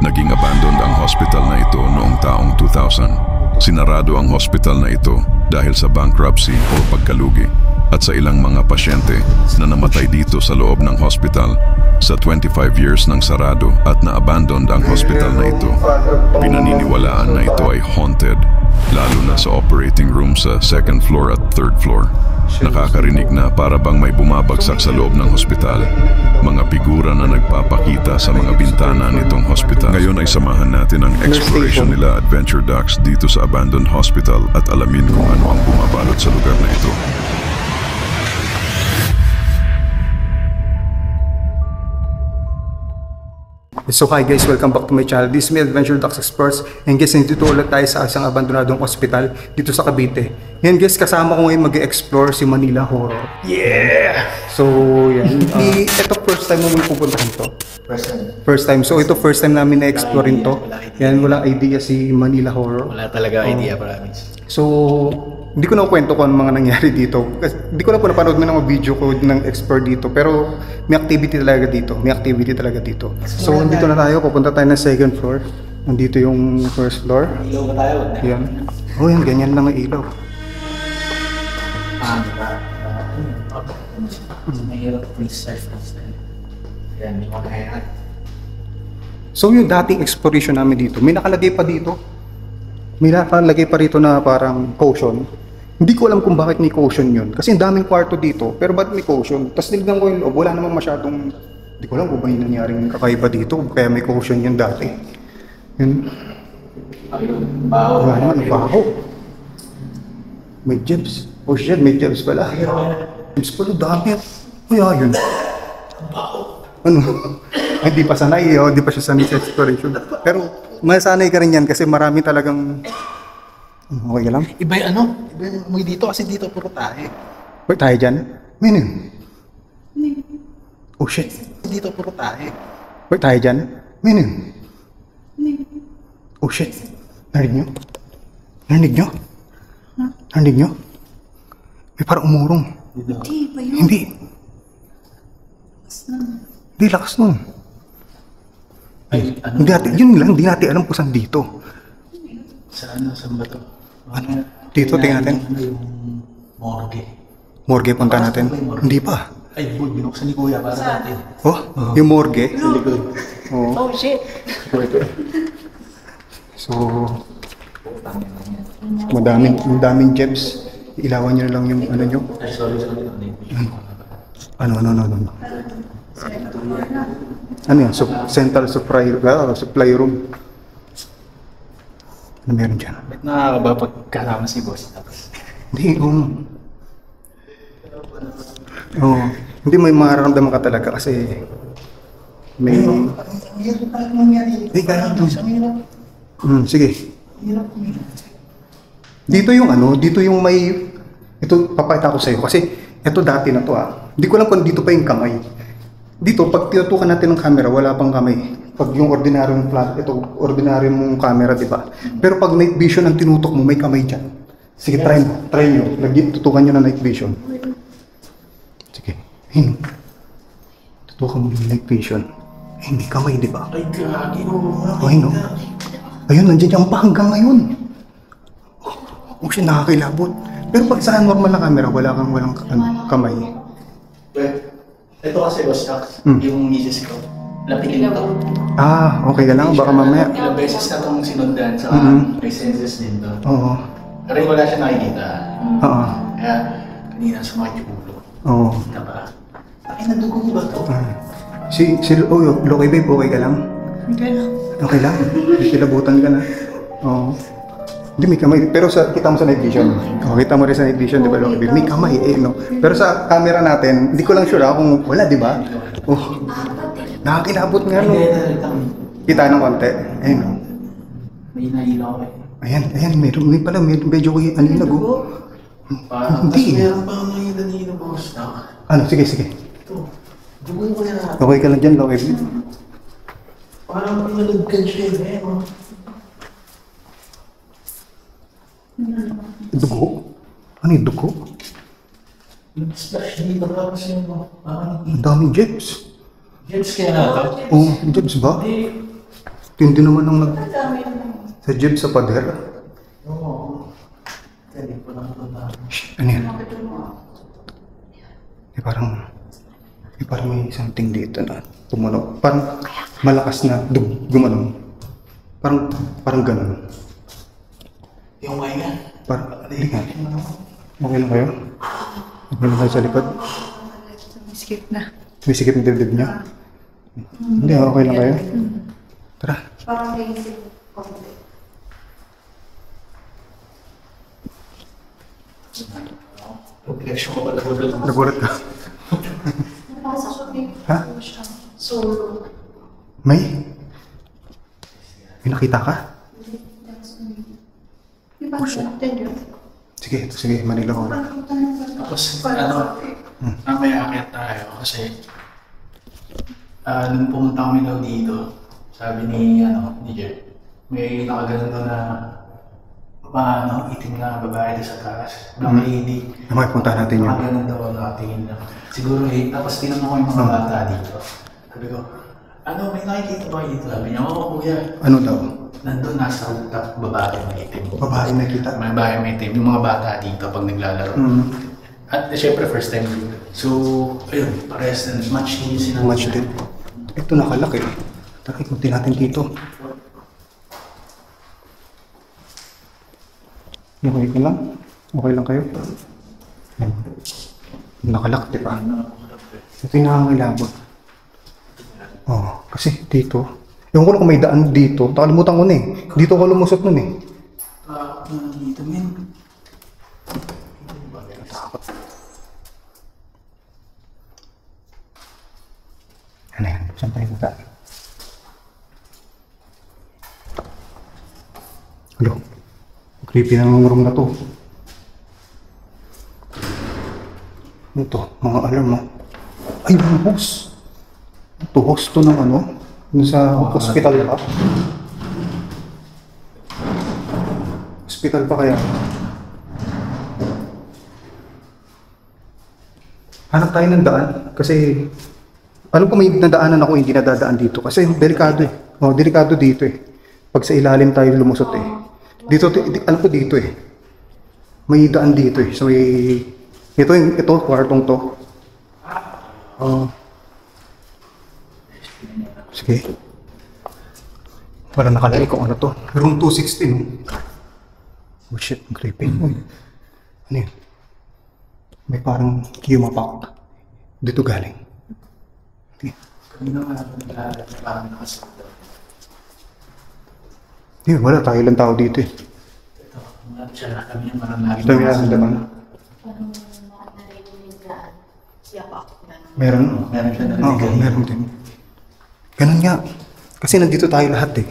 Naging abandoned ang hospital na ito noong taong 2000. Sinarado ang hospital na ito dahil sa bankruptcy o pagkalugi at sa ilang mga pasyente na namatay dito sa loob ng hospital. Sa 25 years ng sarado at na-abandoned ang hospital na ito, pinaniniwalaan na ito ay haunted, lalo na sa operating room sa 2nd floor at 3rd floor. Nakakarinig na para bang may bumabagsak sa loob ng hospital. Mga figura na nagpapakita sa mga bintana nitong hospital. Ngayon ay samahan natin ang exploration nila Adventure Ducks dito sa abandoned hospital at alamin kung ano ang bumabalot sa lugar na ito. So hi guys, welcome back to my channel. This is me, Adventure Ducks Experts. And guys, nandito ulit tayo sa isang abandonadong hospital dito sa Cavite. Yan guys, kasama ko ngayon mag-explore si Manila Horror. Yeah! So yan, ito first time mo pupuntahan to? First time. So ito first time namin na-explore to. Yan, walang idea si Manila Horror. Wala talaga idea, promise. So, hindi ko na kwento kung ano mga nangyari dito. Kasi hindi ko na po napanood mo ng video ko ng expert dito. Pero may activity talaga dito. So, nandito na tayo. Pupunta tayo ng 2nd floor. Nandito yung 1st floor. Ilaw ba tayo? Yan. Oh, yan. Ganyan lang ang ilaw. Mahirap freestyle. Yan, may mga kaya. So, yung dating exploration namin dito, may nakalagay pa dito. May nakalagay pa rito na parang caution. Hindi ko alam kung bakit may caution yun. Kasi ang daming kwarto dito, pero ba't may caution? Tapos nilagyan ko yung loob, wala namang masyadong... Hindi ko alam kung ba yung nangyaring kakaiba dito, kaya may caution yun dati. Yun. Wala naman, baho. May jibs. Oh shit, may jibs pala. Jibs pala, dami. Kaya yun. Ano? Hindi pa sanay, hindi pa siya sanay sa exploration. Pero masanay ka rin yan kasi marami talagang... Okay ka lang? Iba yung amoy dito kasi dito puro tayo. Wait, tayo dyan? Meaning? Oh shit. Dito puro tayo. Wait, tayo dyan? Meaning? Oh shit. Narinig nyo? Narinig nyo? Narinig nyo? May parang umurong. Hindi ba yun? Hindi. Hindi, lakas nun. Ay, Hindi natin, yun lang, hindi natin alam kung saan dito. Saan ba to? Ano? Dito, tingnan natin. Yung morgue. Morgue, punta natin. Hindi pa. Ay, binuksan ni Kuya para sa atin. Oh, yung morgue. Sa likod. Oh. Oh shit! So, madaming jebs. Ilawan nyo na lang yung ano nyo. Ay, sorry. Ano. Ano yan? Central supply room. Ano meron dyan? Ba't nakakaba pag kasama si boss tapos? Hindi, hindi may mararamdaman ka talaga kasi may... Hindi, kaya ito. Sige. Dito yung may... Ito, papakita ko sa'yo kasi ito dati na to Hindi ko alam kung dito pa yung kamay. Dito, pag tinutukan natin ng camera, wala pang kamay. Pag yung ordinaryong camera, di ba? Pero pag night vision ang tinutok mo, may kamay dyan. Sige, try nyo. Tutukan nyo na night vision. Sige. Ayun. Tutukan mo yung night vision. Ay, may kamay, di ba? Ay, gagi mo. Ayun, no? Ayun, nandiyan pa hanggang ngayon. Oh, siya nakakilabot. Pero pag sa normal na camera, walang kamay. Ito kasi boss, yung misis ko. Lapitin ito. Okay ka lang, baka mamaya. Ilang beses na itong sinundan sa may census din to. Oo. Pero wala siya nakikita. Oo. Kaya kanina sumakit yung ulo. Oo. Kita ba? Ay, nadugo ba ito? Loki babe, okay ka lang? Okay lang. Kilabutan ka na. Oo. Hindi, may kamay. Pero kita mo sa night vision. Kita mo rin sa night vision, di ba, Loki babe? May kamay, no? Pero sa camera natin, hindi ko lang sure kung wala, di ba? Nakakilabot nga, no? Kita ng konti. Ayun, no? May nailaw Ayan, may pala, medyo aninag, Hindi. Meron pa ang may danilo, boss. Ano, sige. Ito. Dugo ko na. Okay ka lang dyan, Loki babe? Parang pinalagkan siya Dugo? Ano yung dugo? Splash dito tapos yung Ang daming jets. jets kaya na ito? Oh, jets ba? Hindi. Tindi naman ang nag... Ang dami naman. Sa jeep sa pader. Oo. Hindi ko lang ito. Shh, ano yan? Bakit mo? Parang may something dito na tumunog. Parang malakas na gumanon. Parang ganun. Yung may nga. Parang, hindi nga. Okay lang kayo? Okay lang kayo sa likod? Skip na. May sikip ng dibdib niya? Hindi, okay lang kayo? Tara. Parang naisip konti. Progression ko pala ko doon. Nagulat ka. Napasok ko din. Ha? Solo. May nakita ka? Di ba siya? Tender. Sige, Manila ko. Tapos, mamaya akit tayo kasi nung pumunta kami daw dito, sabi ni Jeff, may nakaganon daw na itim na babae doon sa taas, black lady. Naman, punta natin yun. Nakaganon daw, nakatingin lang. Siguro tapos tinanong ko yung mga bata dito. Sabi ko, may nakikita ba dito? Sabi niya, oo kuya. Ano daw? Nandun nasa rooftop, babae may itim. Babae nakita? May babae may itim. Yung mga bata dito pag naglalaro. At syempre first time dito. So, ayun, parehas na match din yung sinabi. Match din. Ito nakalaki. Tara, ikutin natin dito. Okay ka lang? Okay lang kayo? Nakalak, di ba? Ito yung nakangilabot. Oo, kasi dito. Yung ko lang kung may daan dito. Nakalimutan ko na eh. Dito ko lumusot nun eh. Dito men. Ano yan? Saan tayo daan? Hello? Creepy na ng room na to. Ano to? Mga alarm mo. Ay, mga host. Ito, host to ng dun sa hospital pa. Hospital pa kaya? Hanap tayo ng daan. Kasi, alam ko may nadaanan ako, hindi nadadaan dito. Kasi delikado eh. Delikado dito eh. Pag sa ilalim tayo lumusot eh. Dito, alam ko dito eh. May daan dito eh. So, ito, kwartong to. Sige. Wala nakalagay kung ano to. Room 216. Oh shit, ang creepy. Uy. Ano yun? May parang Kiumapak. Dito galing. Okay. Kanina nga parang nakasunod. Wala, tayo lang tao dito eh. Ito, kami yung parang lagi. Ito yung nararamdaman. Parang narinig na siya pa ako na. Meron? Meron siya Oo, meron din. Ganun nga. Kasi nandito tayo lahat eh.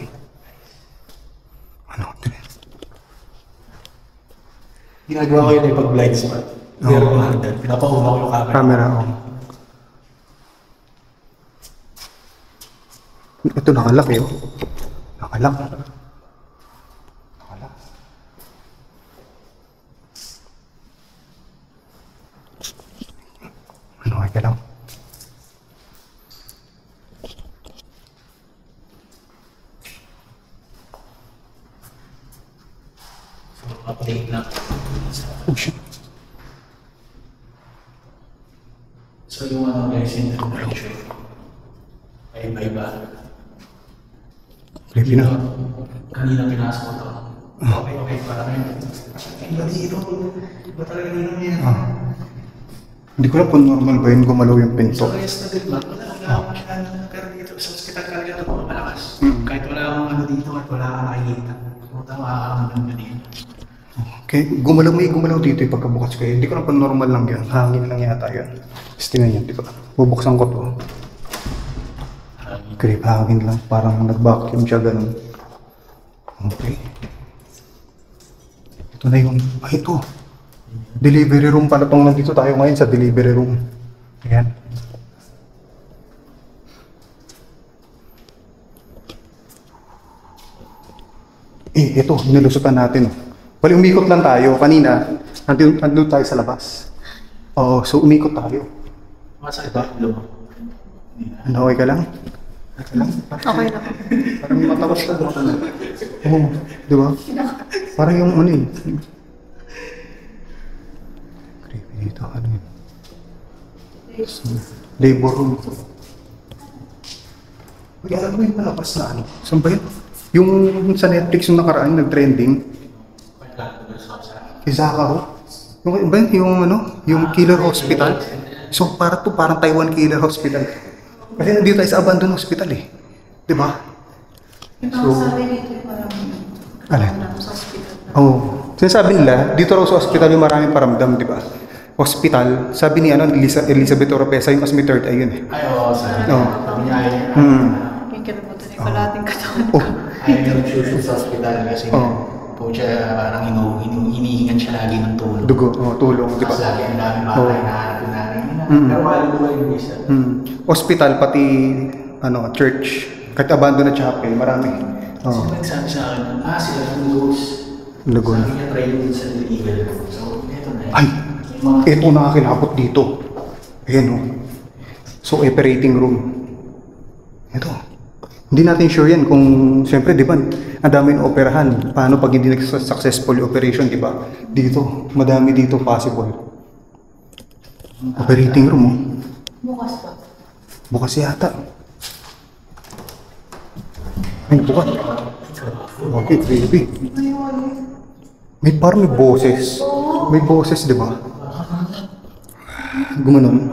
Ginagawa ko yun pag blind spot. Pero pinapahuna ko yung camera. Camera, oo. Ito nakalak eh. Nakalak. Okay ka lang. So, update na. Oh shit. So, yung guys, yung temperature. Ay, iba-iba. Creepy na. Kanina pinasok ko to. Okay, parang yun. Iba dito. Iba talaga dito yan. Hindi ko alam kung normal ba yun gumalaw yung pinto. So, yes na din ba? Pero dito sa hospital talaga ito malakas. Kahit wala akong dito, kahit wala akong nakikita. Puta, makakaman mo dito. Okay, gumalaw dito yung pagkabukas ko. Hindi ko alam kung normal lang yan. Hangin lang yata yun. Tapos tingnan yan, di ba? Bubuksan ko to. Creep, hangin lang. Parang nag-vacuum siya, ganun. Okay. Ito na yung, ito. Delivery room pala tong nandito tayo ngayon sa delivery room. Ayan. Ito, nilusutan natin. Bali, umikot lang tayo. Kanina, nandun tayo sa labas. Oo, so umikot tayo. Masakit ba? Ano, okay ka lang? Okay na. Parang matawas ka. Oo, di ba? Parang yung ano eh. Creepy dito, ano yun? Labor room. Uy, alam mo yung palabas na ano? Saan ba yun? Yung sa Netflix yung nakaraan, nag-trending. Izakaro. Yung ba yun? Yung ano? Yung Killer Hospital. So parang Taiwan Killer Hospital. Kasi nandito tayo sa abandoned hospital eh. Di ba? So, sabi dito parang alin? sa hospital. Oo. Sinasabi nila, dito raw sa hospital yung maraming paramdam, di ba? Hospital, sabi ni ano, Elizabeth Oropesa, yung mas may third eye yun eh. Ay, oo, sabi Oo. niya. May kinabutan yung kalating katawan Oh. ko. Ayaw niya nag-shoot sa hospital kasi Oo. po siya parang hinihingan siya lagi ng tulong. Dugo, tulong, di ba? Tapos lagi ang daming mga Oo. hinahanap namin. Mm. Pero maluluwa yung isa. Hospital, pati ano, church, kahit abandoned na chapel, marami. Oo. Sino nagsabi sa akin, sila yung Lugos. Laguna. Sabi niya, try yung sa Eagle. So, ito na yun. Ay! Mga- Ito nakakilapot dito. Ayan o. So, operating room. Ito. Hindi natin sure yan kung, siyempre, di ba, ang dami ng operahan. Paano pag hindi successful yung operation, di ba? Dito, madami dito possible. Operating room, oh. Bukas pa. Bukas yata. Ay, bukas. Okay, creepy. May parang may boses. May boses, di ba? Gumanon.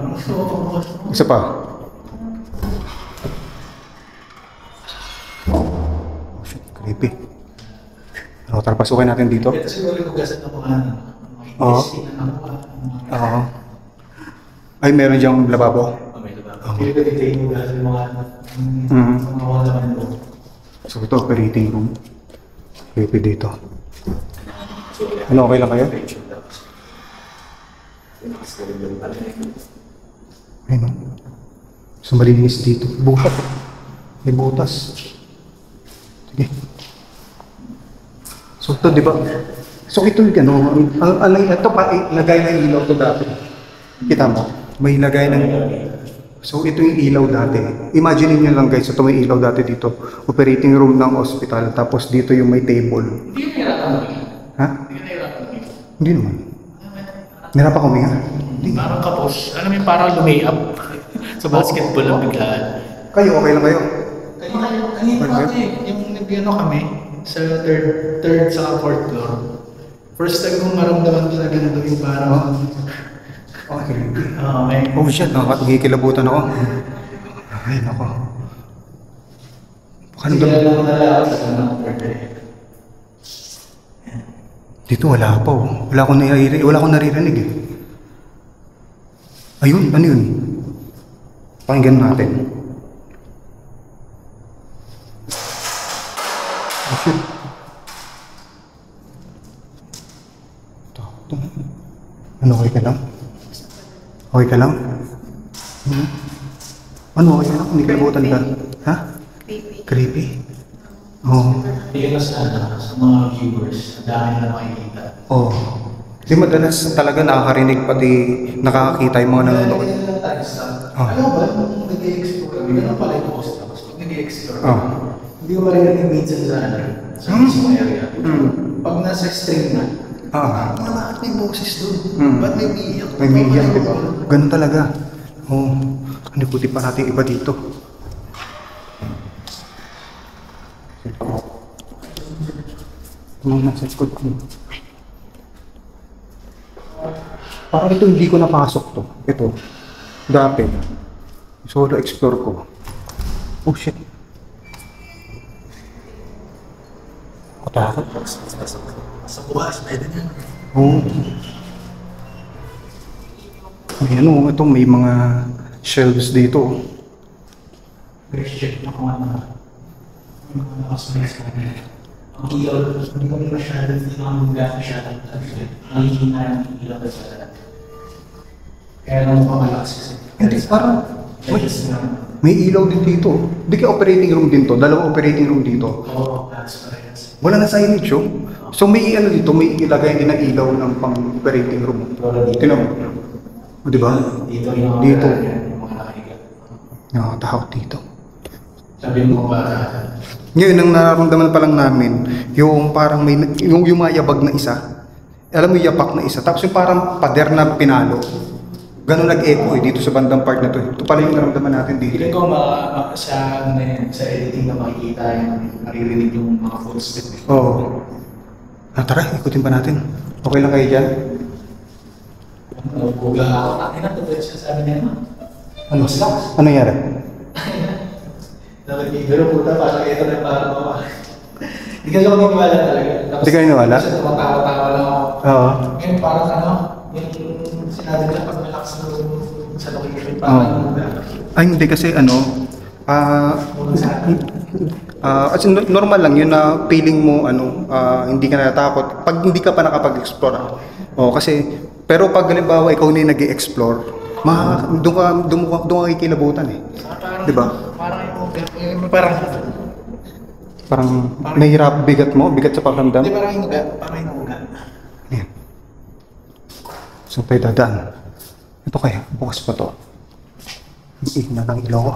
Isa pa. Oh shit, creepy. Ano, tara pasukin natin dito. Ito siguro yung hugasan ng mga Oo. Oo. Ay, meron diyang lababo. Hindi ko dito yung hugasan ng mga mga laman doon. So ito, operating room. Creepy dito. Ano, okay lang kayo? Ayun o. So malinis dito. Butas. May butas. Sige. So ito, di ba? So ito yung ano, ito pa, lagay na ilaw to dati. Kita mo? May lagay ng... So ito yung ilaw dati. Imagine niyo lang guys, ito may ilaw dati dito. Operating room ng hospital. Tapos dito yung may table. Hindi ko nahirapan kami. Ha? Hindi ko nahirapan kami. Hindi naman. Nahirapan kami nga. Parang kapos. Alam mo yung parang lumay-up sa basketball ang biglaan. Kayo, okay lang kayo? Kanina kasi, yung nag-ano kami sa third sa fourth floor. First time kong maramdaman talaga na ito yung parang... Okay. may... Oh shit, nakikilabutan ako. Ay, nako. Baka Kasi nang lang nalala sa kanang third day. dito wala pa oh. Wala akong naririnig eh. Ayun, ano yun? Pakinggan natin. Oh shit. Ito. Ano, okay ka lang? Okay ka lang? Ano, okay ka lang? Hindi kalibutan ka? Ha? Creepy. Creepy? Oo. Hindi ka sa mga viewers, ang dami na makikita. Oo. Di madalas talaga nakakarinig pati nakakakita yung mga nanonood. Ano ba? Nung nag-i-explore kami, ganun pala yung host tapos pag nag-i-explore Ah. hindi ko marinig minsan sa mismong area. Pag nasa stream na, bakit may boses doon? Ba't may umiiyak? May umiiyak, di ba? Ganun talaga. Oo. Hindi puti pa natin iba dito. Ano nasa likod ko? Parang ito hindi ko napasok to. Ito. Dati. Solo explore ko. Oh shit. Katakot. Sa bukas, pwede na. Oo. May ano, ito may mga shelves dito. First check na kung ano. Yung mga nakasmay sa kanya. Ang ilaw, hindi kami masyado, hindi kami gano'n masyado. Ang hihina yung ilaw sa lahat. Kaya lang mukhang malakas kasi. Hindi, parang may ilaw din dito. Hindi kaya operating room din to. Dalawang operating room dito. Oo, that's parehas. Wala na signage oh. So may ano dito, may ilagay din ng ilaw ng pang-operating room. Tinan mo. O, diba? Dito yung mga Dito. yung mga nakahiga. Nakakatakot dito. Sabi mo ba? Ngayon, ang nararamdaman pa lang namin, yung parang may, yung yumayabag na isa. Alam mo, yapak na isa. Tapos yung parang pader na pinalo. Ganun nag-echo dito sa bandang part na to. Ito pala yung naramdaman natin dito. Feeling ko sa, sa editing na makikita yung naririnig yung mga footsteps. Oo. Tara, ikutin pa natin. Okay lang kayo dyan? Google ako. Akin na, totoo siya sabi niya. Ano? Ano nangyari? Pero puta, parang ito na parang ako. Hindi kasi ako nagwala talaga. Hindi ka niniwala? Kasi tumatawa-tawa lang ako. Oo. Ngayon parang ano, yung sinabi niya pag relax na sa location, parang Ay, hindi kasi ano, normal lang yun na feeling mo hindi ka natatakot pag hindi ka pa nakapag-explore. Kasi pero pag halimbawa ikaw na yung nag-i-explore, doon ka kikilabutan eh. Di ba? Parang nahihirap bigat sa pakiramdam. Hindi, parang hinuga. Parang hinuga. Ayan. So tayo dadaan. Ito kaya, bukas pa to. Ihina ng ilaw ko.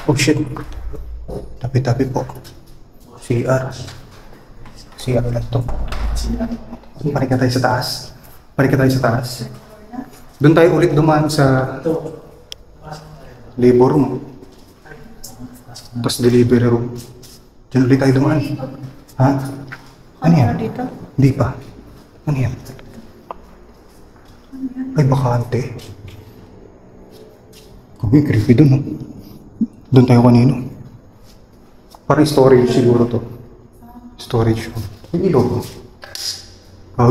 Oh shit. Tabi-tabi po. CR. CR lang to. Balik na tayo sa taas. Doon tayo ulit dumaan sa labor room. Tapos delivery room. Diyan ulit tayo dumaan. Ha? Ano yan? dito? Hindi pa. Ano yan? Ay, bakante. Kami, creepy dun, no? Doon tayo kanino. Parang storage siguro to. Storage room. Yung ilaw ko.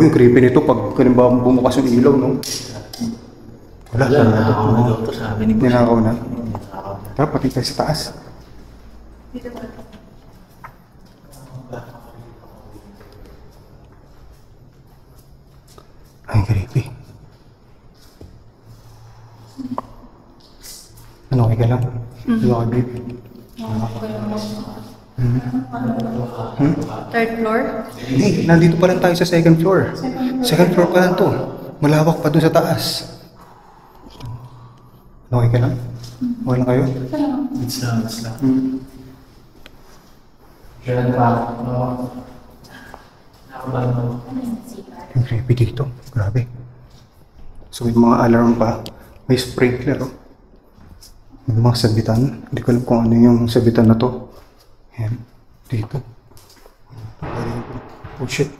Yung creepy nito pag kalimbawa bumukas yung ilaw, no? Wala, sarado. Doktor sabi ni Boss. Ninakaw na. Tara, pati tayo sa taas. Ay, creepy. Ano, okay ka lang? Ano ka, babe? Third floor? Hey, nandito pa lang tayo sa second floor. Second floor pa lang to. Malawak pa dun sa taas. Ano, okay ka lang? Okay lang kayo? It's lang. Kaya Ano yung CR? Yung creepy dito. Grabe. So, yung mga alarm pa. May sprinkler, oh. May mga sabitan. Hindi ko alam kung ano yung sabitan na to. Ayan. Dito. Oh, shit.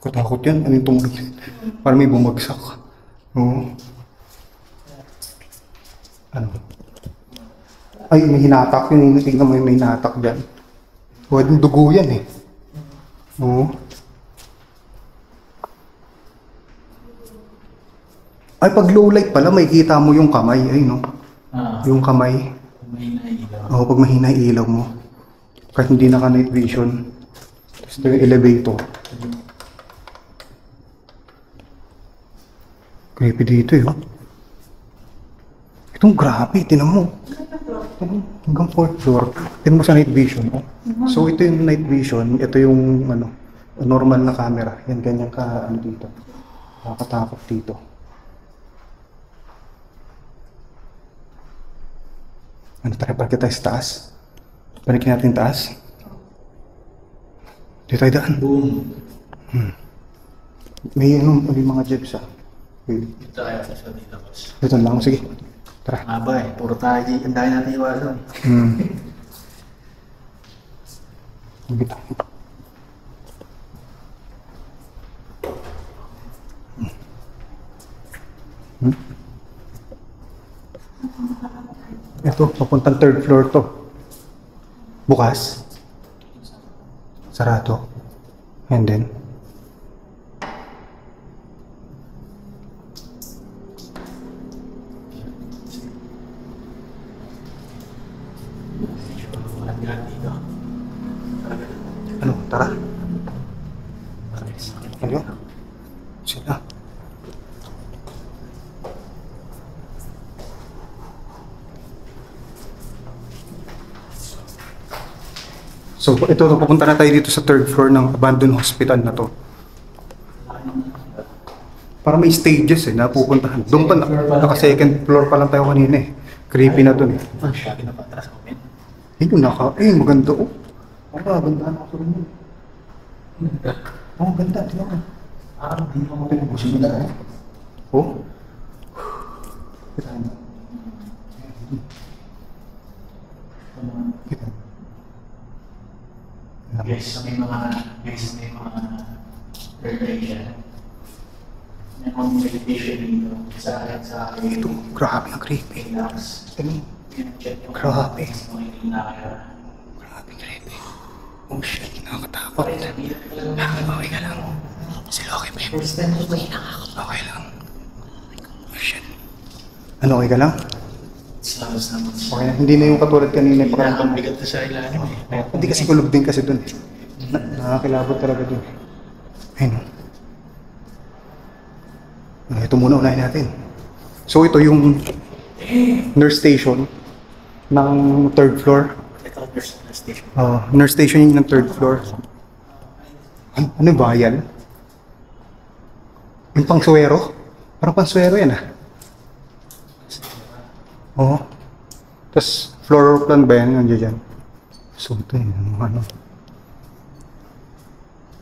Katakot yan. Ano yung tumunog? Parang may bumagsak. Oo. Ano? Ay, may hinatak. Yung tingnan mo yung may hinatak dyan. Pwedeng dugo yan eh. Oo. Ay, pag low light pala, may kita mo yung kamay. Ay, no? Yung kamay. mahina ilaw. Oo, pag mahina yung ilaw mo. Kahit hindi naka-night vision. Tapos ito yung elevator. Creepy dito eh. Itong grabe, tinan mo. Hanggang 4th floor. Tinan mo sa night vision. Oh. So ito yung night vision. Ito yung normal na camera. Yan, ganyan ka dito. Nakakatakot dito. Tara, balik tayo sa taas. Balikin natin taas. Dito tayo daan. Boom. May mga jibs ah. Wait. Dito tayo sa dito, boss. Dito lang, sige. Tara. Aba puro tayo. Ang dahil natin iwasan. Bita. Ito, papuntang 3rd floor to. Bukas. Sarado. And then, ano, tara. Ano? Sila. So, ito, papunta na tayo dito sa 3rd floor ng abandoned hospital na to. Para may stages eh, napupuntahan. Doon pa, naka second floor pa lang tayo kanina eh. Creepy na doon eh. Ang siya, pinapatras ko men. Maganda oh. Maganda na ako rin yun. Ganda, tingnan ko. Hindi mo ako Gusto mo na eh. Oh. Kita mo. Kita mo. Guys, may mga preparation. May mga meditation dito sa Ito, grabe ang creepy. relax. Tingnan mo. Check yung Grabe. makikita kayo. Grabe creepy. Oh shit, nakakatakot. Okay ka lang. Sila okay ba yun? First time ko ba ako? Okay lang. Oh shit. Ano, okay ka lang? Slamas naman siya. Okay na, hindi na yung katulad kanina yung pakaramdam mo. Bigat na sa ilalim eh. Hindi kasi kulog din kasi dun. Nakakilabot talaga dun. Ayun. Ito muna unahin natin. So ito yung nurse station ng third floor. Ito, nurse station. Nurse station yung ng third floor. Ano ba yan? Yung pangsuwero? Parang pangsuwero yan ah. Oo. Tapos floor plan ba yan? Nandiyan dyan. So ito yun. Ano?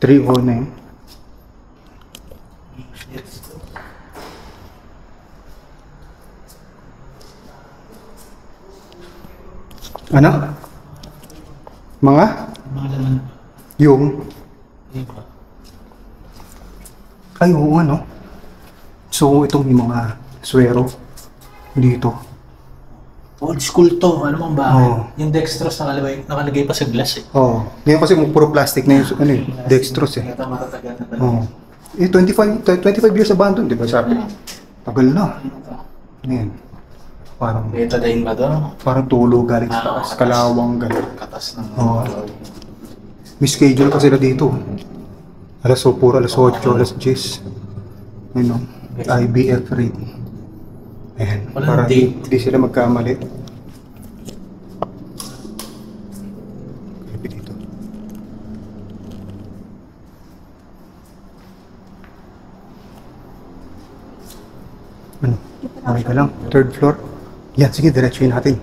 309. Ano? Mga? Mga laman. Yung? Diba? Ay, oo nga, no? So, itong yung mga swero dito. Old school to. Ano mang bahay? Oo. Yung dextrose nakalagay pa sa glass eh. Oo. Ngayon kasi puro plastic na yung ano, eh, dextrose eh. Kaya matatagal na talaga. Oo. 25 years abandoned, di ba sabi? Tagal na. Ayan. Betadine ba to? Parang tulo galing sa taas. Kalawang galing. Katas ng... Oo. May schedule pa sila dito. Puro alas 8, alas 10. Ano? IBF ready. Ayan. Walang Para date. hindi sila magkamali. Dito. Ano? Okay ka lang. Third floor. Yan, sige, diretsuhin natin.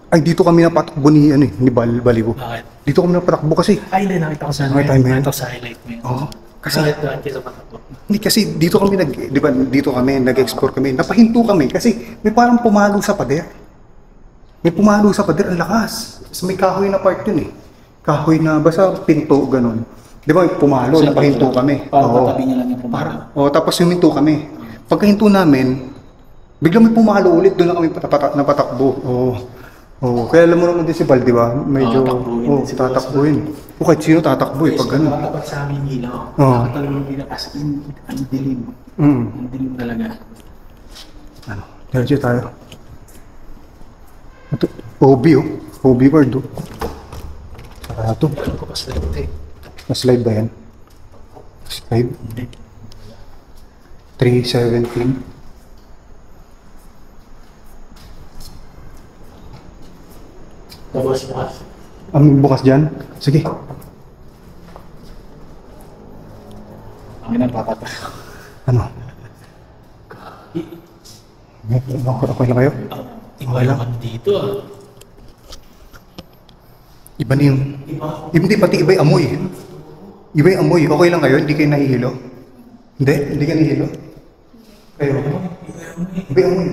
Ay, dito kami napatakbo ni Balibo. Bakit? Dito kami napatakbo kasi. Ay, hindi. Nakita ko sa Nakita mo yan? Nakita ko sa highlight mo yun. Oo. Kasi, Bakit bakit sa patakbo? hindi kasi dito kami di ba, dito kami nag-explore kami. Napahinto kami kasi may parang pumalo sa pader. May pumalo sa pader, ang lakas. So, may kahoy na part yun eh. Kahoy na, basta pinto, ganun. Di ba, may pumalo, napahinto kami. Parang Oo. katabi niya lang yung pumalo. Tapos huminto kami. Pagkahinto namin, biglang may pumalo ulit, doon na kami napatakbo. Oo. Kaya alam mo naman din si Val, di ba? Medyo, tatakbuhin din si Val. tatakbuhin. O kahit sino tatakbo eh, pag ganun. Nakatapat sa amin ilaw. Oo. Nakatalag yung ilaw. As in, ang dilim. Mm. Ang dilim talaga. Ano, diretso tayo. Ito, OB oh. OB word oh. Sarado. Ano ko pa slide eh. Na-slide ba yan? Slide? 317. Tapos bukas. Ang bukas dyan? Sige. Ang pinagpapata. Ano? Okay lang kayo? Iba naman dito ah. Iba na yung... Hindi, pati iba yung amoy. Iba yung amoy. Okay lang kayo? Hindi kayo nahihilo? Hindi ka nahihilo? Kayo? Iba yung amoy.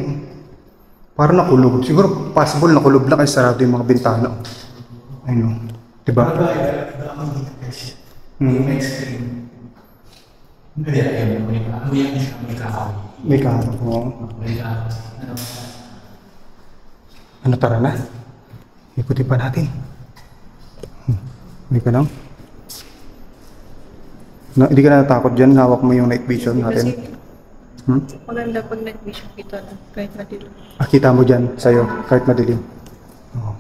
Parang nakulog. Siguro possible nakulog lang kasi sarado yung mga bintana. Ayun. Diba? May kaharap mo. Ano, tara na? Ikutin pa natin. Hindi ka lang. Hindi ka natatakot dyan. Hawak mo yung night vision natin. Maganda pag nag-vision kita na kahit madilim. Kita mo dyan sa'yo kahit madilim. Oo.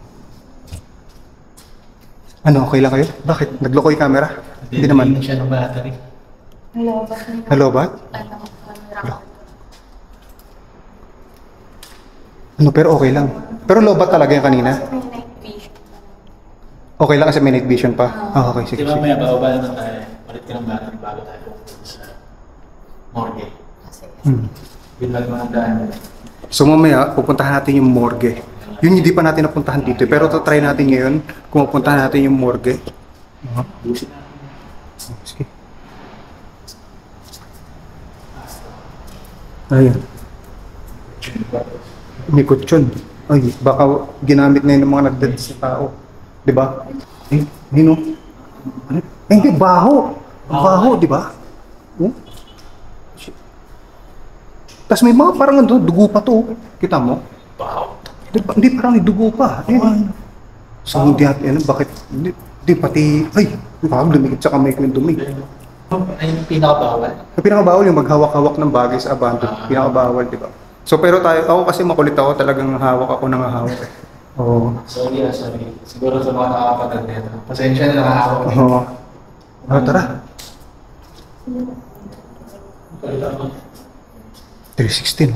Ano, okay lang kayo? Bakit? Nagloko yung camera? Hindi naman. Hindi siya ng battery. Nalobat nila. Nalobat? Ano, camera ko. Ano, pero okay lang. Pero lobat talaga yung kanina? May night vision. Okay lang kasi may night vision pa? Okay, sige, Di ba sige. may bababa naman tayo? Palit ka ng battery bago tayo pupunta sa morgue. Yun lang mga daan. So mamaya, pupuntahan natin yung morgue. Yun hindi pa natin napuntahan dito. Pero try natin ngayon kung pupuntahan natin yung morgue. Busin na. Sige. Ayan. May kutsyon. Ay, baka ginamit na yun ng mga nagdad sa tao. Diba? Eh, nino? Ano? Eh, hindi, baho. Baho, diba? Oh? Tapos may mga parang ano, dugo pa to. Kita mo? Wow. Hindi parang may dugo pa. Ayun. So hindi natin, ano, bakit? Hindi pati, ay, parang lumikit sa kamay ko yung dumi. Ay, yung pinakabawal. Yung pinakabawal yung maghawak-hawak ng bagay sa abandon. Pinakabawal, di ba? So pero tayo, ako kasi makulit ako, talagang hawak ako ng hawak. Oo. Sorry. Siguro sa mga nakakapatid nito. Pasensya na nakahawak. Oo. Tara. 316.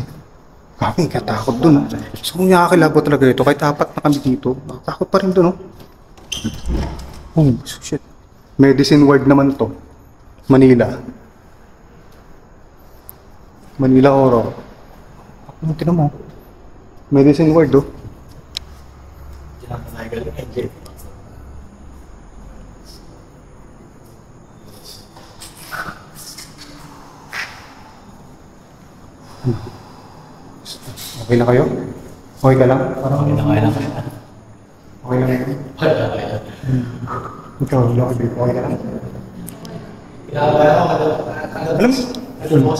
Kami, katakot dun. So kung nakakilabot talaga ito, kahit apat na kami dito, takot pa rin dun, no? Oh, shit. Medicine ward naman to. Manila. Manila Oro. Ano tinan mo? Medicine ward, oh. Okay na kayo? Okay ka lang? Parang Okay lang. okay lang yun. Ikaw, okay ka lang? Alam mo?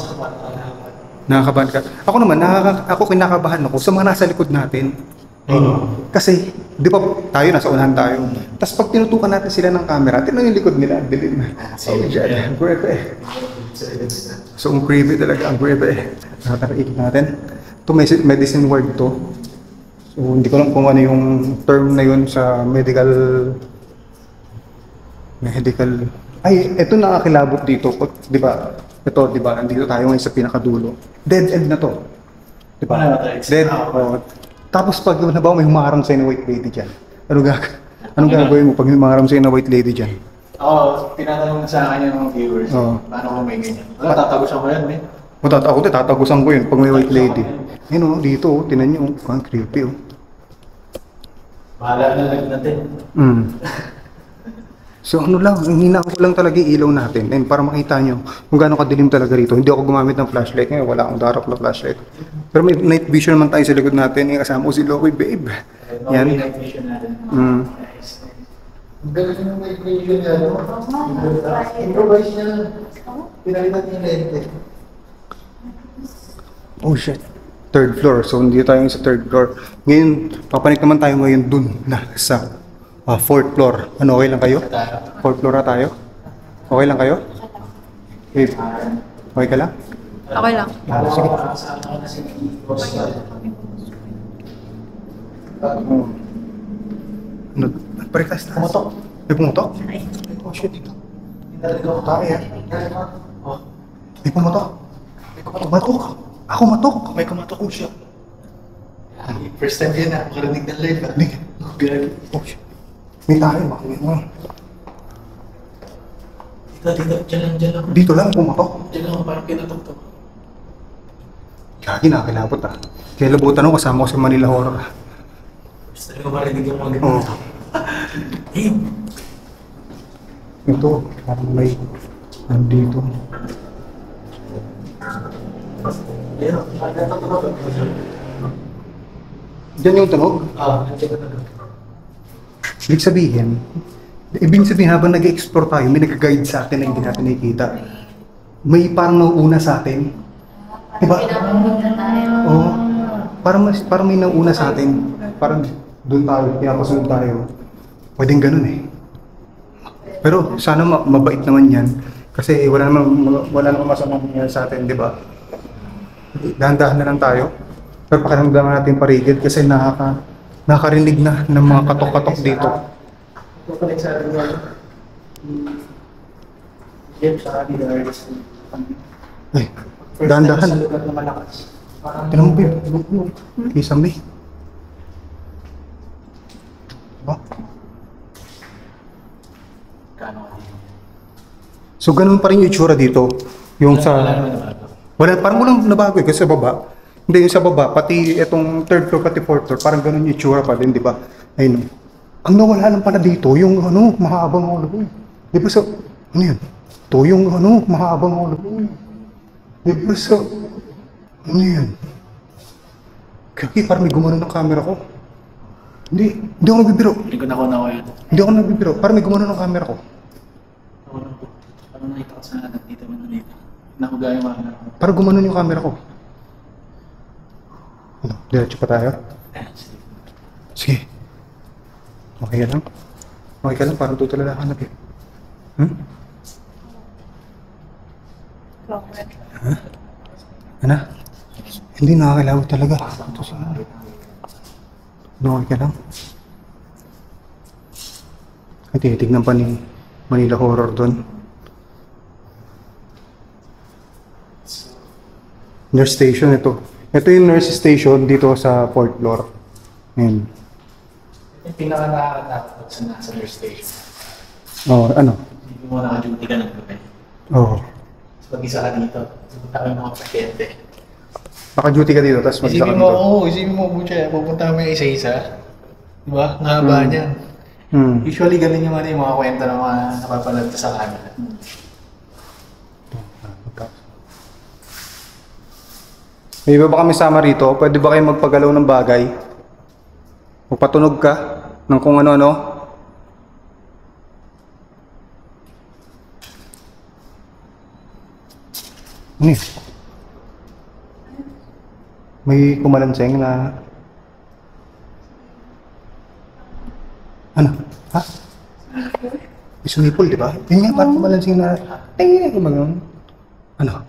Nakakabahan ka. Ako naman, ako kinakabahan ako sa mga nasa likod natin. Kasi, di ba tayo, nasa unahan tayo. Tapos pag tinutukan natin sila ng camera, tingnan yung likod nila, dilim na. Ang creepy. So, ang creepy talaga, ang creepy. Nakakaraik natin. Ito, medicine word to. So, hindi ko lang kung ano yung term na yun sa medical... Ay, ito nakakilabot dito. Di ba? Ito, di ba? Nandito tayo ngayon sa pinakadulo. Dead end na to. Di ba? Dead. Oh. Tapos pag nabaw may humaharang sa'yo na white lady dyan. Anong gagawin mo pag humaharang sa'yo na white lady dyan? Oo, tinatanong sa akin yung mga viewers. Oo. Paano ko may ganyan? Tatagusan ko yan, eh. Ako tatagusan ko yun pag may white lady. Ayun o, dito o, tinan nyo. Ang creepy o. Bahala na lang natin. So ano lang, hinaan ko lang talaga yung ilaw natin. And para makita nyo kung gaano kadilim talaga rito. Hindi ako gumamit ng flashlight ngayon, wala akong dark na flashlight. Pero may night vision naman tayo sa likod natin. Yung kasama ko si Lowy, babe. Yan. Night vision natin. Ang galing yung night vision niya, no? Improvise niya. Pinalitan niya lente. Oh shit. Third floor. So hindi tayo sa third floor. Ngayon, papanik naman tayo ngayon dun na sa fourth floor. Ano, okay lang kayo? Fourth floor na tayo? Okay lang kayo? Okay, okay ka lang? Okay lang. Sige. Ano? Paritas na. Pumutok. May pumutok? Oh shit. Tae yan. May pumutok. Matok. Ako matok. May kumatok ko siya. First time yan na, makarinig ng live. Gagi. Oh shit. May tayo. Makinig mo. Dito lang. Dito lang pumutok. Diyan lang, parang pinatok-tok. Gagi, nakakilabot ah. Kaya labutan ako kasama ko sa Manila Horror. First time ko marinig yung mga Oo. ganito. Damn! Ito, parang may nandito. Ayun, nagtatok-tok. Diyan yung tunog. Nagtatok-tok. Ibig sabihin habang nag-explore tayo, may nag-guide sa atin na hindi natin nakikita. May parang nauuna sa atin. Diba? Pinapunta tayo. Oo. Parang may nauuna sa atin. Parang doon tayo, pinapasunod tayo. Pwedeng ganun eh. Pero sana mabait naman yan. Kasi wala naman masamang nangyayari sa atin, di ba? Dahan-dahan na lang tayo. Pero pakiramdaman natin parigid kasi nakakarinig na ng mga katok-katok dito. Papalit sa atin yan. Jeff, sa akin yung artist. Ay, First dahan-dahan. time sa lugar na malakas. Tinan mo, babe. Kisame. Diba? So, ganun pa rin yung itsura dito. Yung sa... Parang walang nabago kasi sa baba. Hindi, yung sa baba, pati itong third floor, pati fourth floor, parang ganun yung itsura pa din, di ba? Ayun. Ang nawala lang pala dito, yung mahabang hallway. Di ba ano yun? Ito yung mahabang hallway. Di ba ano yun? Kaya parang may gumano ng camera ko. Hindi ako nagbibiro. Hindi ko nakuha yan. Hindi ako nagbibiro, parang may gumano ng camera ko. Parang nakita ko sa dito man dito. Nakuga yung mga Parang gumano yung camera ko. Ano, diretso pa tayo? Sige. Okay ka lang? Okay ka lang, parang tutulala ka na. Bakit? Ano? Hindi nakakailangan talaga. Ito sa okay ka lang? Ay, tinitignan pa ni Manila Horror doon. Nurse station ito. Ito yung nurse station dito sa 4th floor. Ayan. yung pinaka-nakakatakot sa nasa nurse station. Oh, ano? Hindi mo naka-duty ka ng gabi. Oo. Tapos pag-isa ka dito, pupunta ka yung mga pasyente. Naka-duty ka dito, tapos mag-isa ka Isipin mo, dito. isipin mo, Butya, pupunta kami isa-isa. Diba? Nahaba niyan. Usually, ganun yung mga kwento ng mga napapanood sa kanila. May iba ba kami sama rito? Pwede ba kayo magpagalaw ng bagay? Magpatunog ka ng kung ano-ano? Ano yun? May kumalanseng na... Ano? Ha? May sumipol, di ba? Yun nga, parang kumalanseng na... Tingin ko mag-ano? Ano?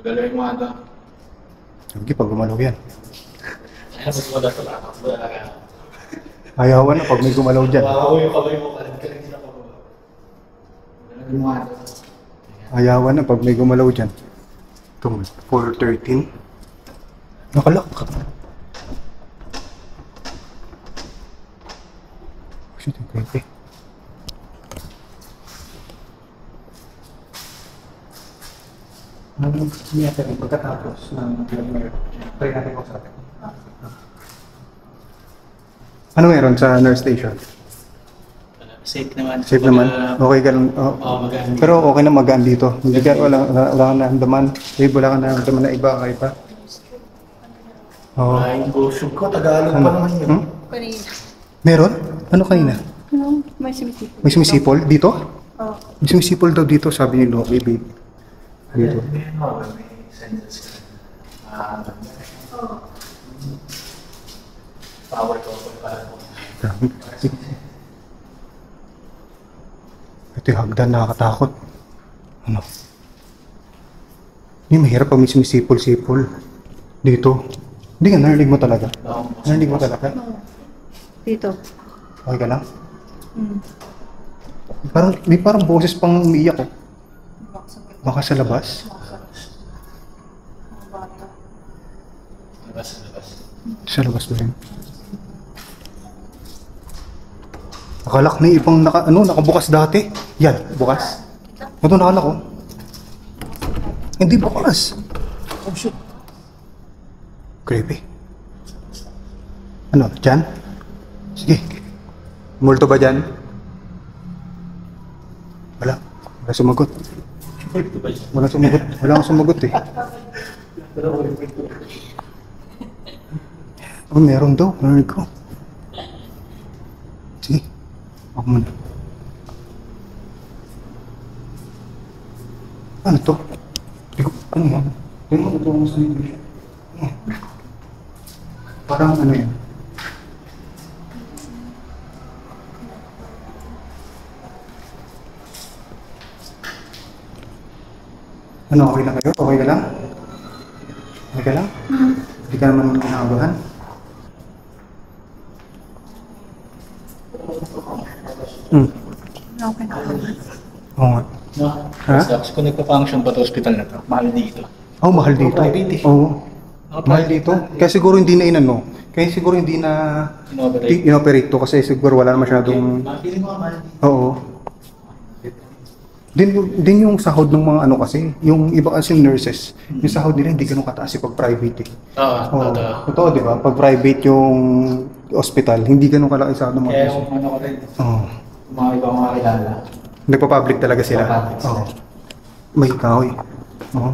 Magalaw yung mga ito. Sige, pag gumalaw yan. Mas magalaw ka. Ayawan na pag may gumalaw dyan. Wow, yung kamay mo, kalit-kalit sila pa ba? Magalaw yung mga ito. Ayawan na pag may gumalaw dyan. Ito, 413. Nakalak. Shit, yung creepy. Ano natin pagkatapos ng try natin ko sa atin. Ano meron sa nurse station? Safe naman. Safe naman? Okay ka lang? Oh. Magaan. Pero okay na magaan dito. Hindi ka, wala ka naramdaman. Wala ka naramdaman na iba, okay pa? Oo. Ay, bullshit ko. Tagalog pa naman yun. Kanina. Meron? Ano kanina? Ano? May sumisipol. May sumisipol? Dito? Oo. May sumisipol daw dito, sabi ni Loki, babe. Dito. May senses ka. Power ko para po. Ito yung hagdan, nakakatakot. Ano? Hindi, mahirap pag may sumisipol-sipol. Dito. Hindi nga, narinig mo talaga. Narinig mo talaga. Dito. Okay ka lang? May parang boses pang umiiyak oh. Baka sa labas? Labas. Sa labas ba rin? Nakalak na yung ibang nakabukas dati. Yan, bukas. Ito nakalak oh. Hindi bukas. Oh shit. Creepy. Ano, dyan? Sige. Multo ba dyan? Wala. Wala sumagot. Wala kang sumagot eh. Oh, meron daw. Narinig ko. Sige. Ako muna. Ano to? Ano yan? Tingnan ko ito sa English. Parang ano yan? Ano, okay na kayo? Okay ka lang? Okay ka lang? Hindi ka naman kinakabahan? Okay na. Oo nga. No? Ha? Tapos kung nagpa-function pa sa hospital na to, mahal dito. Oh, mahal dito. Private eh. Oo. Mahal dito. Kaya siguro hindi na inano. Kaya siguro hindi na Inoperate. inoperate to kasi siguro wala na masyadong... Feeling mo mahal dito. Oo. Din yung sahod ng mga ano kasi, yung iba kasi nurses, yung sahod nila hindi ganun kataas pag private eh. Oo, Totoo, di ba? Pag private yung hospital, hindi ganun kalaki sahod ng mga Kaya nurses. kung ano ko rin, Oo. mga ibang mga kilala. Nagpa-public talaga sila. Nagpa-public sila. Oo. May kahoy. Oo.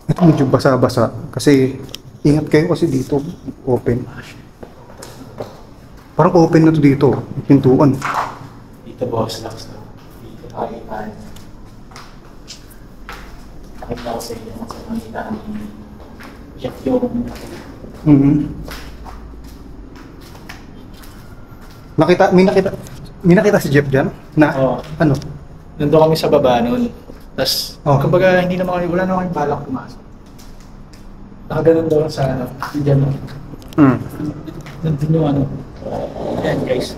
Ito medyo basa-basa kasi ingat kayo kasi dito open. Parang open na to dito, pintuan. Dito boss, locks na. Dito tayo tayo. Nakita ko sa inyo sa nakita ni Jeff yung Mhm. May nakita si Jeff dyan na Oo. ano? nandun kami sa baba noon. Tapos, kumbaga, hindi naman kami, wala naman kami balak pumasok. Nakaganon daw sa ano, dyan. Nandun yung ano, yan guys.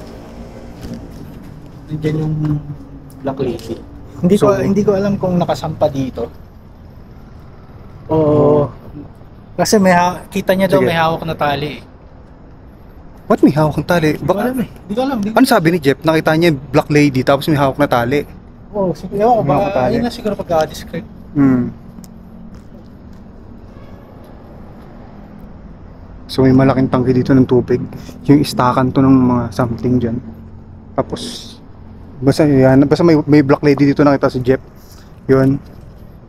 Nandyan yung Black Lady. Hindi ko alam kung nakasampa dito. Oo. Kasi kita niya daw Sige. may hawak na tali. Ba't may hawak ng tali? Hindi ko alam eh. Hindi ko alam. Ano sabi ni Jeff? Nakita niya yung Black Lady tapos may hawak na tali. Oo, sige. Ewan ko Hawak na ba, tali. yun na siguro pagka-describe. So may malaking tangke dito ng tubig. Yung istakan to ng mga something dyan. Tapos basta may Black Lady dito nakita si Jeff. Yun.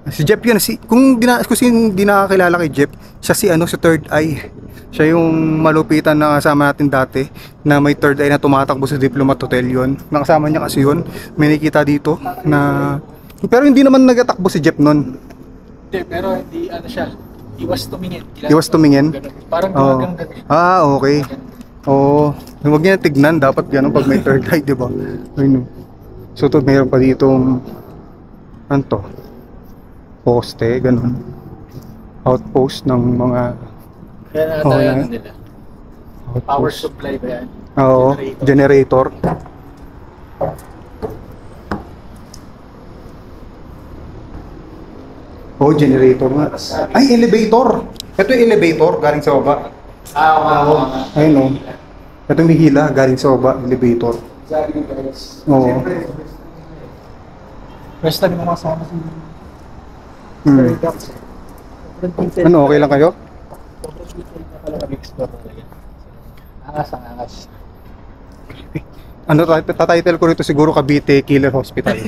Si Jeff yun. Kung di nakakilala kay Jeff, siya si Third Eye. Siya yung malupitan na kasama natin dati na may third eye na tumatakbo sa Diplomat Hotel yun. Nakasama niya kasi yun. May nakita dito na... Pero hindi naman nagatakbo si Jeff nun. Hindi, pero hindi ano siya. Iwas tumingin. Iwas tumingin? Ganun. Parang Oo. gumagang ganun. Okay. Oo. Huwag niya tignan. Dapat ganun pag may third eye, di ba? Ayun. So to mayroon pa ditong ano to? Poste, ganun. Outpost ng mga... Kaya nata yan nila. Power supply ba yan? Oo, generator. Oh, generator nga. Ay, elevator! Ito yung elevator, galing sa baba. Oo. Ayun o. Ito yung hila, galing sa baba, elevator. Sabi guys. Oo. First time mo kasama si Hmm. Dax. Ano, okay lang kayo? Sobrang detail na pala mag-explore talaga. Angas ang angas. Ano, tatitle ko rito siguro Cavite Killer Hospital.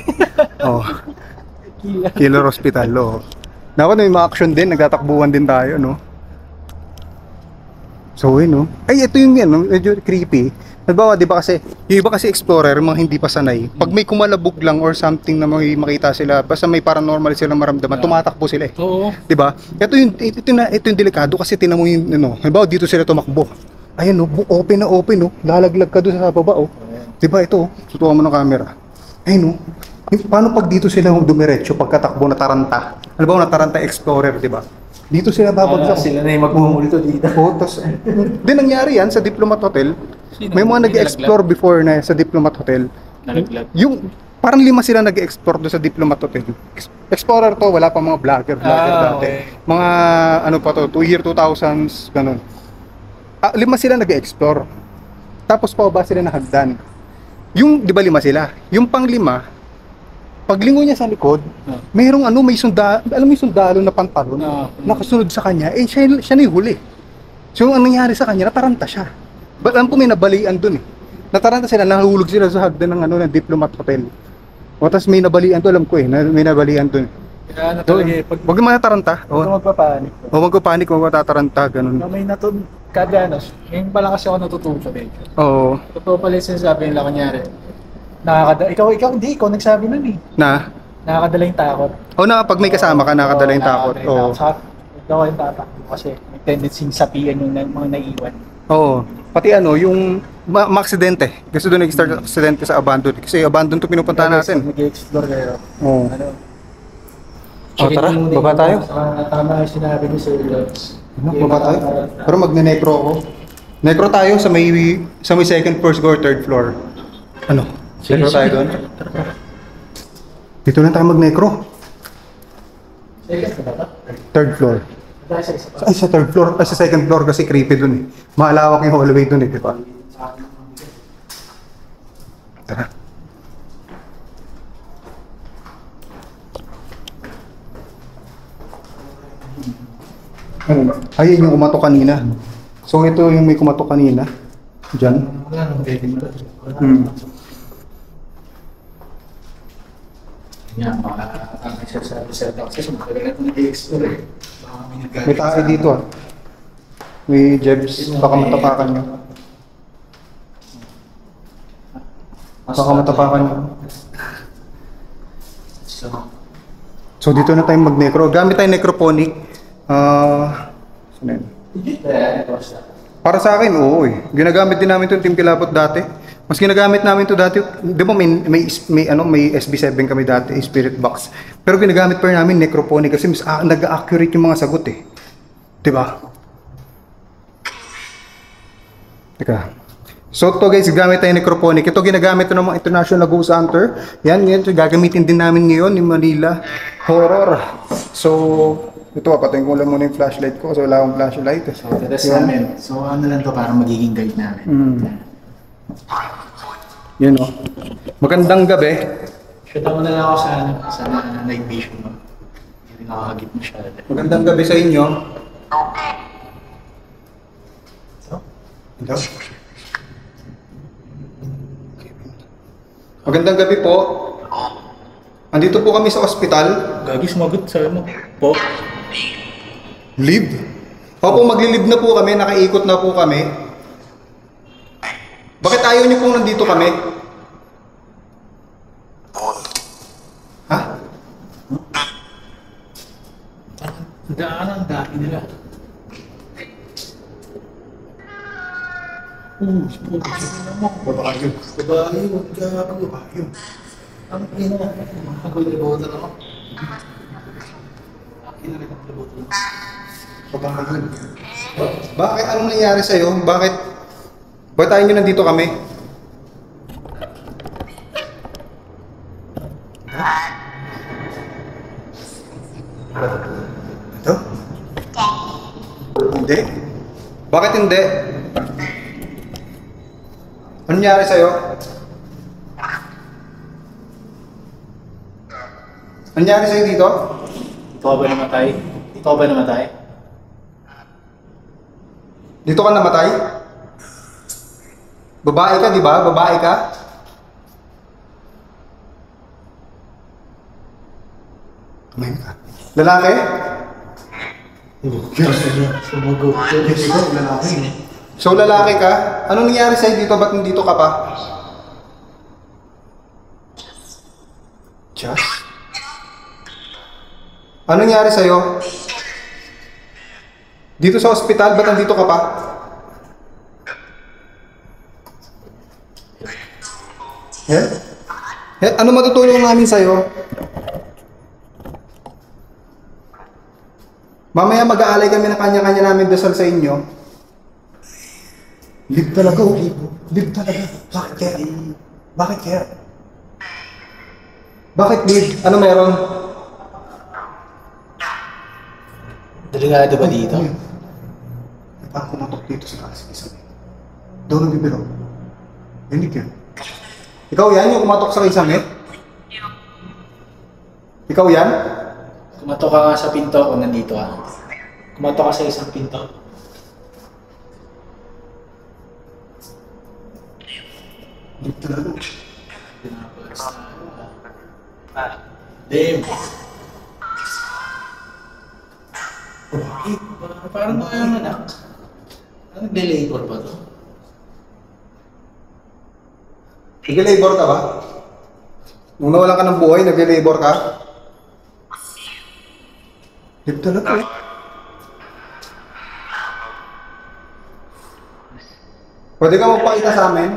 Oh, Killer Hospital, oh. Dapat may mga action din, nagtatakbuhan din tayo, no? So, yun, no? Ay, ito yung yan, no? Medyo creepy. Halimbawa, di ba kasi, yung iba kasi explorer, mga hindi pa sanay, pag may kumalabog lang or something na may makita sila, basta may paranormal silang maramdaman, tumatakbo sila eh. Oo. Di ba? Ito yung delikado kasi tinan mo yung, halimbawa dito sila tumakbo. Ayun, no? Open na open, no? Lalaglag ka doon sa baba, oh. Di ba ito, tutuwa mo ng camera. Ayun, no? Paano pag dito sila dumiretso pagkatakbo na taranta? Halimbawa na taranta explorer, di ba? Dito sila babagsak. Sila na yung magmumulito dito. Oo, tas, di nangyari yan sa Diplomat Hotel. May mga nag-explore before na sa Diplomat Hotel. Nalaglag. Yung, parang 5 sila nag-explore doon sa Diplomat Hotel. Explorer to, wala pa mga vlogger dati. Okay. Mga ano pa to, year 2000s, ganun. 5 sila nag-explore. Tapos pa sila na hagdan. Yung, di ba 5 sila? Yung pang 5, paglingo niya sa likod, mayroong may alam mo yung sundalo na pantalon, nakasunod sa kanya, siya na yung huli. So, ang nangyari sa kanya, nataranta siya. But alam ko may nabalian dun eh. Nataranta sila, nahulog sila sa hagdan ng Diplomat Hotel. O, tas may nabalian to, alam ko eh, may nabalian dun. Kaya ano talaga eh, Huwag yung mataranta. Huwag ka magpapanik. Huwag ko panik, huwag matataranta, ganun. May kada ngayon pala kasi ako natututo eh. Oo. Totoo pala yung sinasabi nila kunyari. Ikaw nagsabi nun eh. Nakakadala yung takot. Pag may kasama ka, nakakadala yung takot. Oo. Saka, daw yung tatakbo kasi may tendency sapian yung mga naiwan. Oo. Pati yung ma-aksidente. Kasi doon nag-start aksidente sa abandon. Kasi abandon to pinupuntahan natin. Nag-explore kayo. Oo. Ano? Tara, baba tayo. Tama yung sinabi ni Sir Lodge. Baba tayo. Pero magne-necro ako. Necro tayo sa may second first or third floor. Ano? Necro tayo doon. Dito lang tayo mag-necro. Third floor. Ay, sa third floor. Ay, sa second floor kasi creepy dun eh. Maalawak yung hallway dun eh, di ba? Tara. Ano? Ayun yung kumatok kanina. So ito yung may kumatok kanina. Diyan. Wala nang pwede mo lang. Yan, baka ang isa sa reserve access, matagal na nag-i-explore eh. Baka may nagkakaroon. May tayo dito ah. May Jebs. Baka matapakan nyo. Baka matapakan nyo. So dito na tayo mag-necro. Gamit tayo necroponic. Saan yun? Para sa akin, oo eh. Ginagamit din namin itong Team Kilabot dati. Mas ginagamit namin ito dati. Di ba may SB7 kami dati, Spirit Box. Pero ginagamit pa rin namin necroponic kasi mas nag-accurate yung mga sagot eh. Di ba? Teka. So ito guys, gamit tayo necroponic. Ito ginagamit ito ng mga international ghost hunter. Yan, gagamitin din namin ngayon ni Manila Horror. So, ito, patayin ko lang muna yung flashlight ko kasi wala akong flashlight. So, the rest namin. So, ano lang to para magiging guide namin. Yan o. Magandang gabi. Shoot mo na lang ako sa night vision mo. Hindi nakakagit masyado. Magandang gabi sa inyo. Ito? Magandang gabi po. Andito po kami sa ospital. Gagi, sumagot sa mo. Po. Live? Opo, magli-live na po kami. Nakaikot na po kami. Bakit ayaw niyo pong nandito kami? Ha? Ang dami nila. Babae. Babae, gago. Ang ina. Naglilibutan ako. Babae. Bakit? Anong nangyari sa'yo? Bakit ayaw niyo nandito kami? Ito? Hindi. Bakit hindi? Ano nangyari sa'yo? Ano nangyari sa'yo dito? Ikaw ba namatay? Ikaw ba namatay? Dito ka namatay? Babae ka, di ba? Babae ka? Kumain ka. Lalaki? Sumagot. Lalaki. So lalaki ka? Anong nangyari sa'yo dito? Ba't nandito ka pa? Just? Anong nangyari sa'yo? Dito sa ospital, ba't nandito ka pa? Ano matutulong namin sa'yo? Mamaya mag-aalay kami ng kanya-kanya namin dasal sa inyo. Live talaga, oh. Live talaga. Bakit kaya? Bakit kaya? Bakit live? Ano meron? Delikado ba dito? Parang kumatok dito sa taas. Doon ang bibiro. Hindi yan. Ikaw yan yung kumatok sa kisame? Ikaw yan? Kumatok ka nga sa pinto o nandito ka? Kumatok ka sa isang pinto. Hindi talaga. Damn! Parang mga yung anak. Ano, delabor ba to? Nag-labor ka ba? Nung nawalan ka ng buhay, nag-labor ka? Hindi talaga eh. Pwede ka magpakita sa amin?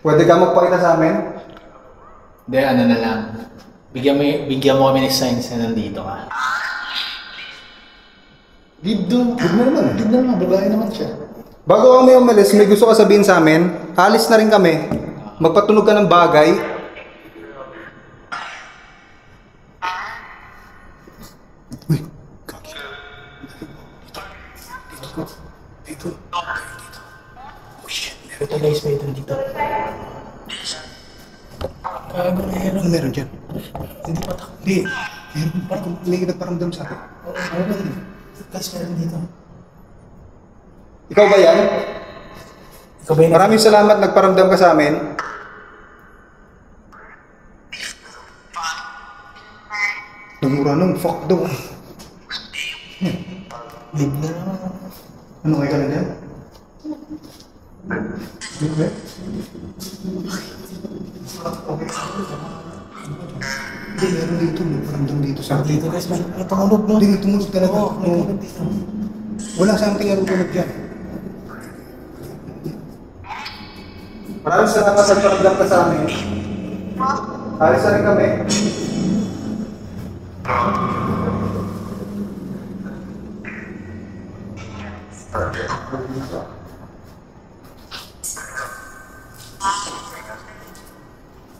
Pwede ka magpakita sa amin? Hindi, ano na lang. Bigyan mo kami ng signs na nandito ka. Dito naman. Hindi naman, babae naman siya. Bago kami umalis, may gusto ka sabihin sa amin, alis na rin kami. Magpatunog ka ng bagay. Uy, kaki. Dito. Oh shit, Ito guys, may ito dito. Gago, meron. Ano meron dyan? Hindi patak. Hindi. Meron parang may nagparamdam sa akin. Ano ba yun? Guys, meron dito. Ikaw ba yan? Ikaw ba yun? Maraming salamat, nagparamdam ka sa amin. Nagmura nung, fuck daw. Live na naman. Ano kayo ka na dyan? Okay. Hindi, meron dito. Nagparamdam dito sa atin. Dito guys, may tumunog no? Hindi, tumunog talaga. Oo, may Oo. tumunog dito. Wala something na tumunog dyan. Maraming salamat sa nagparamdam ka sa amin. Alis na rin kami.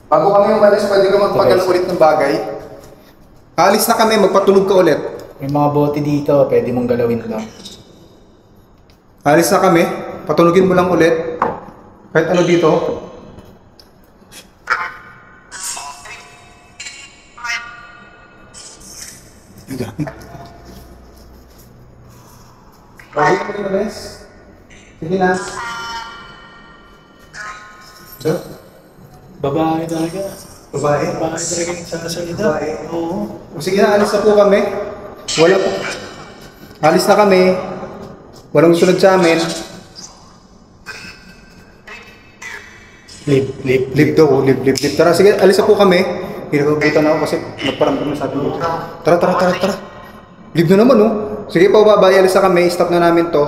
Bago kami umalis, pwede ka magpagano ulit ng bagay. Alis na kami, magpatulog ka ulit. May mga bote dito, pwede mong galawin lang. Alis na kami, patulugin mo lang ulit. Kahit ano dito. Ay, grabe. Bago kami umalis. Sige na. So, Babae talaga. babae. Babae talaga yung sasalita. Babae. Oo. O sige na, alis na po kami. Wala po. Alis na kami. Walang sunod sa amin. Live. Live daw, live. Tara, sige, alis na po kami. Pinapabutan na ako kasi nagparamdam na sa atin dito. Tara. Live na naman, oh. Sige po, babay, alis na kami. Stop na namin to.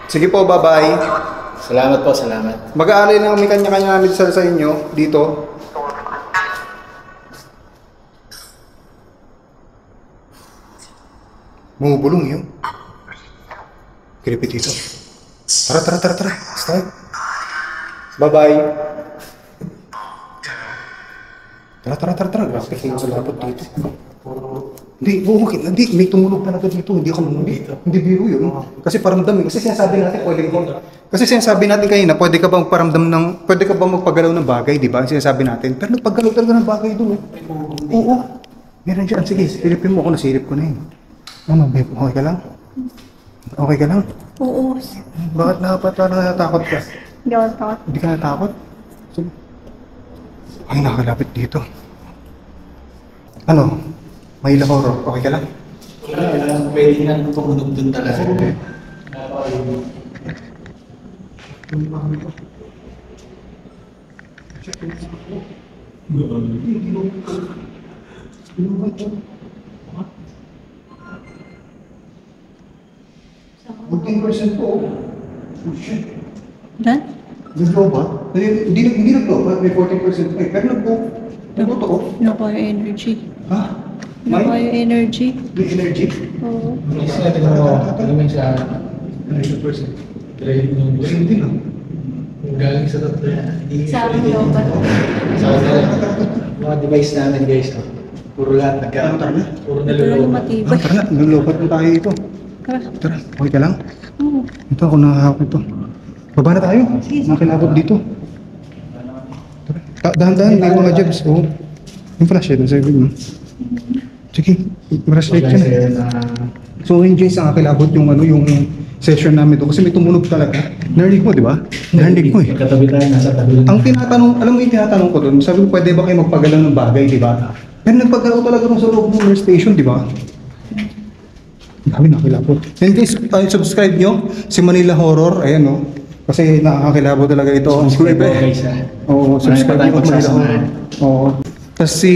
Sige po, bye-bye. Salamat po, salamat. Mag-aalay na kami kanya-kanya namin sa inyo dito. Bumubulong yun. Creepy dito. Tara. Start. Bye-bye. Tara. Grabe kayo sa lapot dito. Hindi, may tumulog talaga dito. Hindi ako dito. Hindi biro yun. Kasi paramdam eh. Kasi sinasabi natin, kanina, pwede ka bang magpagalaw ng bagay, di ba? Sinasabi natin. Pero nagpagalaw talaga ng bagay doon. Oo. Meron dyan. Sige, silipin mo ako. Nasilip ko na yun. Ano, babe? Okay ka lang? Okay ka lang? Oo. Bakit natakot ka? Hindi ako takot. Hindi ka natakot? Sige. Ay, nakalapit dito. Ano? May horror. Okay ka lang? Wala, pwede na tumunog dun talaga. %. po. Oh, shit. Dan? Nag-blow ba? Hindi nag-blow ba? May 14% pa eh. Pero nag-blow. Nakuha yung energy. Ha? Nakuha yung energy. May energy? Oo. Please na tingnan mo. Tingnan sa 100%. Kasi Hindi lang. galing sa tatlo yan. Sa amin daw ba? Sa mga device namin guys. Puro lahat Tara na. Puro Pero naluloko. matibay. Tara na. Naglopat na tayo ito. Tara. Tara. Okay ka lang? Oo. Ito ako nakahawak ito. Baba na tayo. Nakilabot dito. Tara. Dahan-dahan. May mga jobs. Oh. Yung flashlight. Ang sabi mo. Sige. Flashlight yun. So enjoy sa kakilabot yung session namin doon kasi may tumunog talaga. Narinig mo, di ba? Narinig mo eh. Katabi tayo, nasa tabi. Ang tinatanong, alam mo yung tinatanong ko doon, sabi ko pwede ba kayo magpagalaw ng bagay, di ba? Pero nagpagalaw talaga nung sa loob ng nurse station, di ba? Dami nakakilabot. And guys, subscribe nyo si Manila Horror, ayan o. Kasi nakakakilabot talaga ito. Ang Subscribe creepy. guys ha. Oo, subscribe nyo Marami pa tayong Manila Horror. pagsasamahan. Oo. Tapos si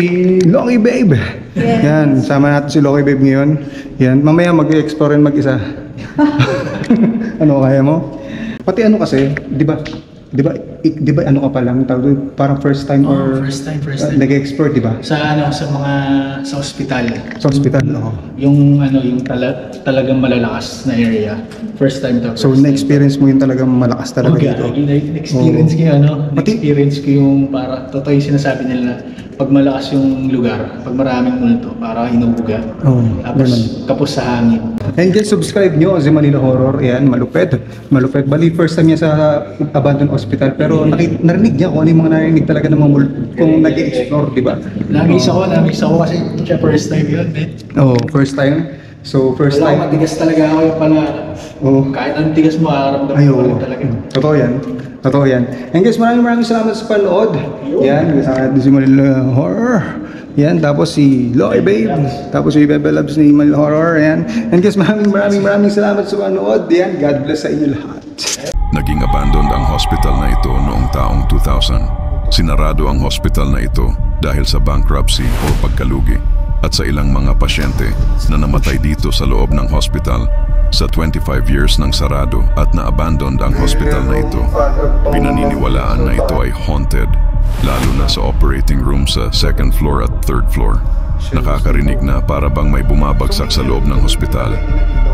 Loki Babe. Yes. Yan, sama natin si Loki Babe ngayon. Yan, mamaya mag-explore rin mag-isa. Ano, kaya mo? Pati ano kasi, di ba di ba ano ka pa lang, tawag doon, parang first time or First time. nag-expert, di ba? Sa ospital. Sa hospital, no? Yung talagang malalakas na area. First time to. So, na-experience mo yung talagang malakas talaga dito. Na-experience ko yung Pati- na-experience ko yung para, totoo yung sinasabi nila, pag malakas yung lugar, pag maraming multo, para hinubuga. Tapos, ganun. kapos sa hangin. And guys, subscribe nyo si Manila Horror. Yan, malupet. Bali, first time niya sa abandoned hospital. Pero narinig niya kung ano yung mga narinig talaga ng mga kung nag-explore, di ba? Namiss ako kasi siya first time yun, eh. First time. So, first Wala, time. matigas talaga ako yung pala. Oh. Kahit anong tigas mo, aramdaman Ay, mo oo. rin talaga. Totoo yan. And guys, maraming salamat sa panood. Yan, kasama din si Manila Horror. Yan, tapos si Loy Babe. Tapos si Bebe Labs ni Manila Horror. Yan. And guys, maraming salamat sa panood. Yan, God bless sa inyo lahat. Naging abandoned ang hospital na ito noong taong 2000. Sinarado ang hospital na ito dahil sa bankruptcy o pagkalugi at sa ilang mga pasyente na namatay dito sa loob ng hospital. Sa 25 years ng sarado at na-abandoned ang hospital na ito, pinaniniwalaan na ito ay haunted, lalo na sa operating room sa second floor at third floor. Nakakarinig na para bang may bumabagsak sa loob ng hospital.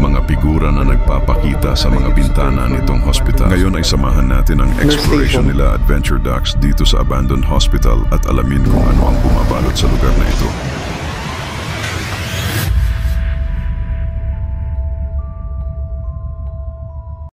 Mga figura na nagpapakita sa mga bintana nitong hospital. Ngayon ay samahan natin ang exploration nila Adventure Ducks dito sa abandoned hospital at alamin kung ano ang bumabalot sa lugar na ito.